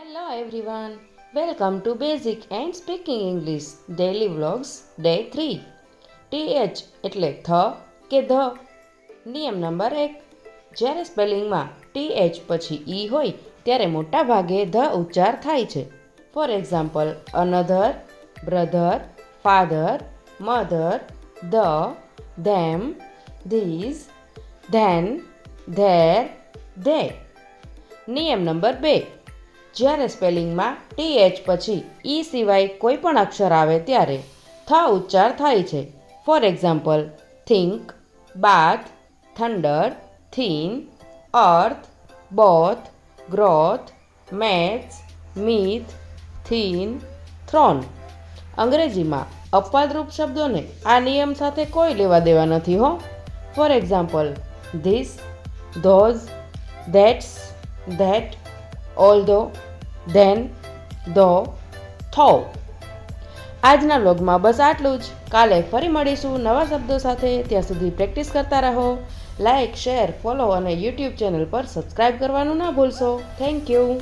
Hello everyone, welcome to Basic and Speaking English Daily Vlogs Day 3. TH એટલે થ કે the. નિયમ number 1. જ્યારે સ્પેલિંગમાં TH પછી E હોય ત્યારે મોટા ભાગે ધ ઉચ્ચાર થાય છે. For example, another, brother, father, mother, the, them, these, then, there, they. નિયમ નંબર 2. જ્યારે સ્પેલિંગમાં TH પછી E સિવાય કોઈ પણ અક્ષર આવે ત્યારે થ ઉચ્ચાર થાય છે. For example, think, bath, thunder, thin, earth, both, growth, maths, myth, thin, thrown. અંગ્રેજીમાં અપવાદરૂપ શબ્દોને આ નિયમ સાથે કોઈ લેવા દેવા નથી હો. For example, this, those, that's, that, although, then, though, though. આજના વ્લોગમાં બસ આટલું જ. કાલે ફરી મળીશું નવા શબ્દો સાથે. ત્યાં સુધી પ્રેક્ટિસ કરતા રહો. લાઇક, શેર, ફોલો અને યુટ્યુબ ચેનલ પર સબસ્ક્રાઈબ કરવાનું ના ભૂલશો. Thank you.